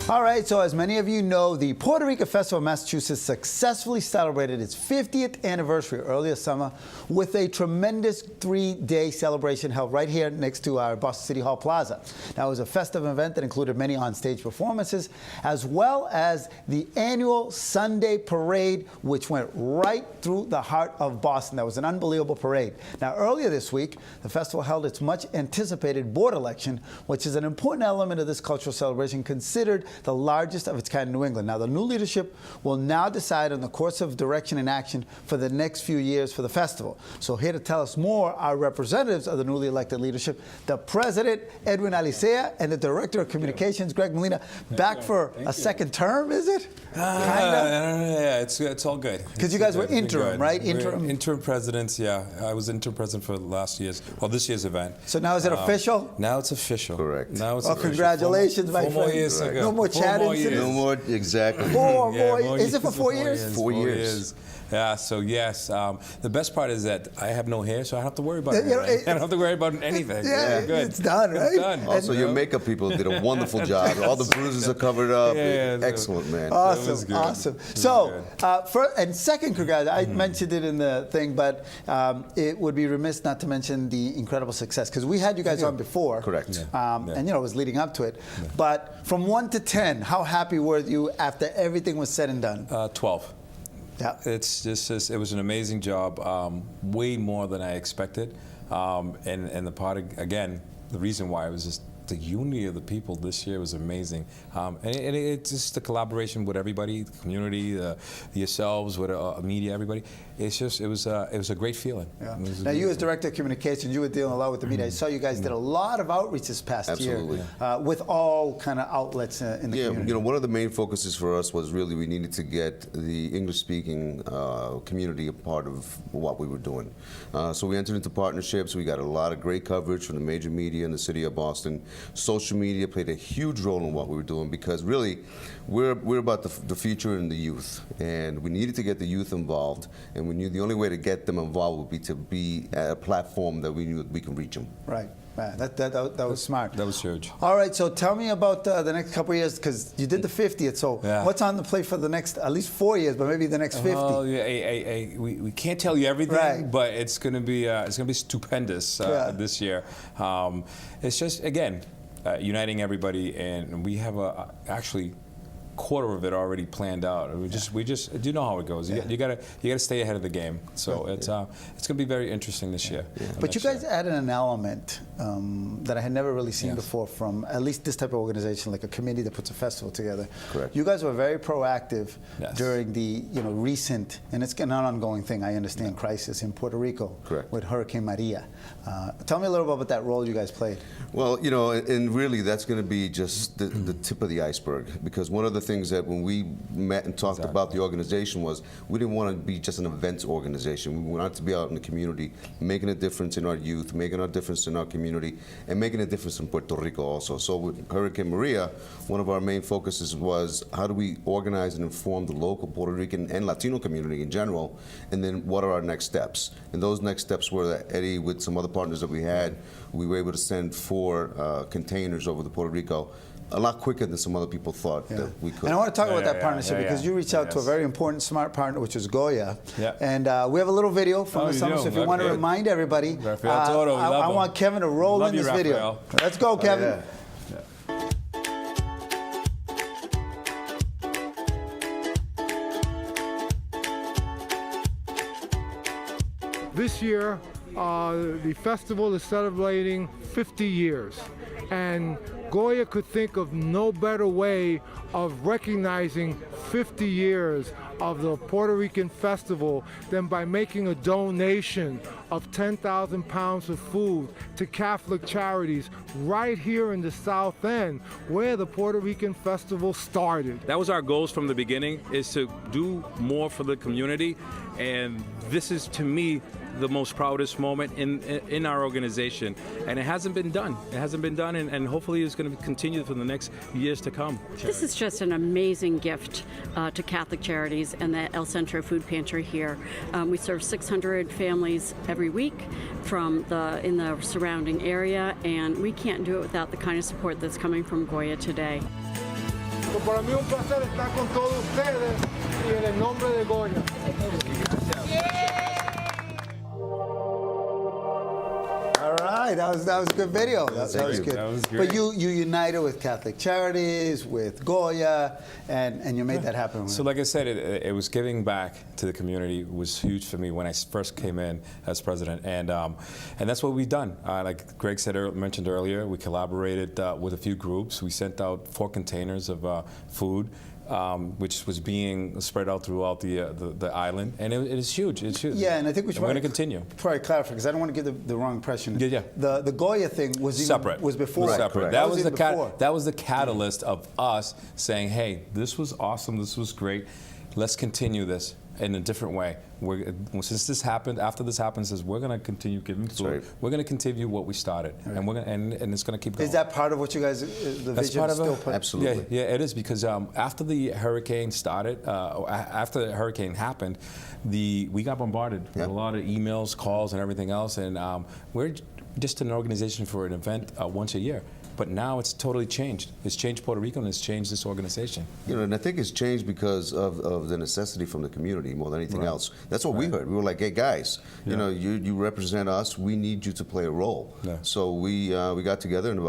All right, so as many of you know, the Puerto Rican Festival of Massachusetts successfully celebrated its 50th anniversary earlier summer with a tremendous 3-day celebration held right here next to our Boston City Hall Plaza. Now, it was a festive event that included many on-stage performances, as well as the annual Sunday Parade, which went right through the heart of Boston. That was an unbelievable parade. Now, earlier this week, the festival held its much-anticipated board election, which is an important element of this cultural celebration, considered the largest of its kind in New England. Now, the new leadership will now decide on the course of direction and action for the next few years for the festival. So here to tell us more are representatives of the newly elected leadership, the president, Edwin Alicea, and the director of communications, Greg Molina. Back for a second term, is it? Yeah, it's all good. Because you guys were interim, right? Interim presidents, yeah. I was interim president for this year's event. So now is it official? Now it's official. Correct. Now it's well, official. Congratulations, my friend. 4 more years to go. No more chat incidents? No more, exactly. Four more. Is it for 4 years? 4 years. Yeah, so yes. The best part is that I have no hair, so I don't have to worry about anything. I don't have to worry about anything. Yeah, good. It's done, right? It's done. Also, your makeup people did a wonderful job. All the bruises are covered up. Excellent, man. Awesome, awesome. So, and second, I mentioned it in the thing, but it would be remiss not to mention the incredible success, because we had you guys on before. Correct. And, you know, it was leading up to it. But from 1 to 10, how happy were you after everything was said and done? 12. Yeah. It was an amazing job, way more than I expected. And the part, again, the reason why it was just the unity of the people this year was amazing. And it's just the collaboration with everybody, the community, yourselves, with media, everybody. It was a great feeling. Yeah. Now, you as director of communications, you were dealing a lot with the media. I saw you guys did a lot of outreach this past year with all kind of outlets in the community. You know, one of the main focuses for us was really we needed to get the English-speaking community a part of what we were doing. So we entered into partnerships. We got a lot of great coverage from the major media in the city of Boston. Social media played a huge role in what we were doing, because really we're about the future and the youth, and we needed to get the youth involved, and we knew the only way to get them involved would be to be at a platform that we knew we can reach them. Right. That was smart. That was huge. All right, so tell me about the next couple of years, because you did the 50th. So what's on the plate for the next at least 4 years, but maybe the next 50? Oh, yeah, we can't tell you everything, but it's going to be stupendous this year. It's just, again, uniting everybody, and we have actually quarter of it already planned out. We just do know how it goes. You gotta stay ahead of the game. So it's gonna be very interesting this year. But you guys added an element that I had never really seen before from at least this type of organization, like a committee that puts a festival together. Correct. You guys were very proactive during the recent, and it's an ongoing thing, I understand, crisis in Puerto Rico with Hurricane Maria. Tell me a little bit about that role you guys played. Well, you know, and really that's going to be just the tip of the iceberg, because one of the things that when we met and talked about the organization was we didn't want to be just an events organization. We wanted to be out in the community, making a difference in our youth, making a difference in our community, and making a difference in Puerto Rico also. So with Hurricane Maria, one of our main focuses was how do we organize and inform the local Puerto Rican and Latino community in general, and then what are our next steps? And those next steps were that Eddie, with some other partners that we had, we were able to send 4 containers over to Puerto Rico a lot quicker than some other people thought that we could. And I want to talk about that partnership because you reached out to a very important, smart partner, which is Goya. And we have a little video from the summer, so if you want to remind everybody, I want Kevin to roll in this video. Let's go, Kevin. This year, the festival is celebrating 50 years, and Goya could think of no better way of recognizing 50 years of the Puerto Rican festival than by making a donation of 10,000 pounds of food to Catholic charities right here in the South End, where the Puerto Rican festival started. That was our goals from the beginning, is to do more for the community, and this is, to me, the most proudest moment in our organization, and it hasn't been done. It hasn't been done, and hopefully it's going to continue for the next years to come. This is just an amazing gift to Catholic Charities and the El Centro Food Pantry here. We serve 600 families every week in the surrounding area, and we can't do it without the kind of support that's coming from Goya today. Pues para mí es un placer estar con todos ustedes y en el nombre de Goya. All right, that was a good video. That was good. That was great. But you united with Catholic Charities, with Goya, and you made that happen. So like I said, it was giving back to the community was huge for me when I first came in as president, and that's what we've done. Like Greg mentioned earlier, we collaborated with a few groups. We sent out 4 containers of food. Which was being spread out throughout the island, and it is huge. It's huge. Yeah, and I think we should we're going to continue. Probably clarify, because I don't want to give the wrong impression. Yeah. The Goya thing was separate. Was before. Right, Separate. correct. That was before. That was the catalyst of us saying, "Hey, this was awesome. This was great. Let's continue this in a different way." Since this happened, after this happens, we're going to continue giving food. right. We're going to continue what we started, and we're gonna, and it's going to keep going. Is that part of what you guys, the That's vision part is of still it. put? Absolutely. Yeah, it is, because after the hurricane started, after the hurricane happened, we got bombarded with a lot of emails, calls, and everything else, and we're just an organization for an event once a year. But now it's totally changed. It's changed Puerto Rico, and it's changed this organization. You know, and I think it's changed because of the necessity from the community more than anything else. That's what we heard. We were like, hey guys, you know, you represent us. We need you to play a role. Yeah. So we got together, and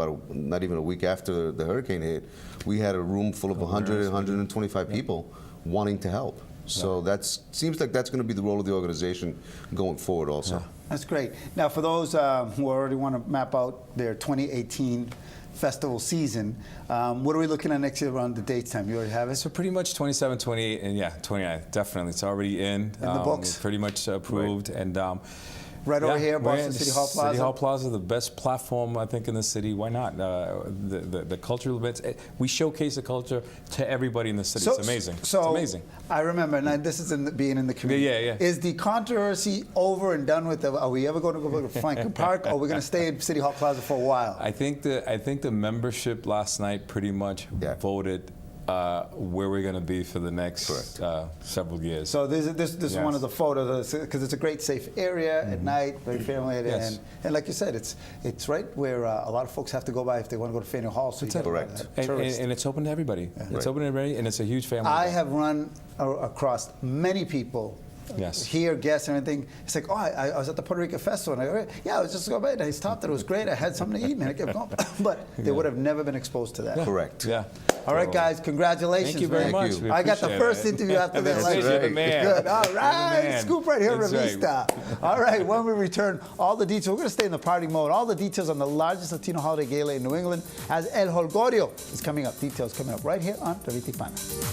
not even a week after the hurricane hit, we had a room full of 100, 125 people wanting to help. So that seems like that's going to be the role of the organization going forward also. Yeah. That's great. Now, for those who already want to map out their 2018 festival season, what are we looking at next year around the dates time? You already have it? So pretty much 27, 28, and 29, definitely. It's already in the books? Pretty much approved, and Right over here, we're Boston in City Hall Plaza? City Hall Plaza, the best platform, I think, in the city. Why not? The cultural events, we showcase the culture to everybody in the city. It's amazing. So it's amazing. I remember, and this is being in the community. Yeah. Is the controversy over and done with? Are we ever going to go to Franklin Park, or are we going to stay in City Hall Plaza for a while? I think the membership last night pretty much voted where we're going to be for the next several years. So this is one of the photos, because it's a great safe area at night, very family, and like you said, it's right where a lot of folks have to go by if they want to go to Faneuil Hall. So Correct. And it's open to everybody. It's open to everybody, and it's a huge family. I have run across many people. Here, guests, and everything. It's like, oh, I was at the Puerto Rican Festival, and I was just going by, and I stopped, and it was great. I had something to eat, man. I kept going. But they would have never been exposed to that. Correct. Yeah. All right, guys, congratulations. Thank you very much. you. I got the first interview after the election. You're the man. Good. All right. Scoop right here, That's Revista. All right, when we return, all the details. We're going to stay in the party mode. All the details on the largest Latino holiday gala in New England as El Holgorio is coming up. Details coming up right here on Revista Hispana.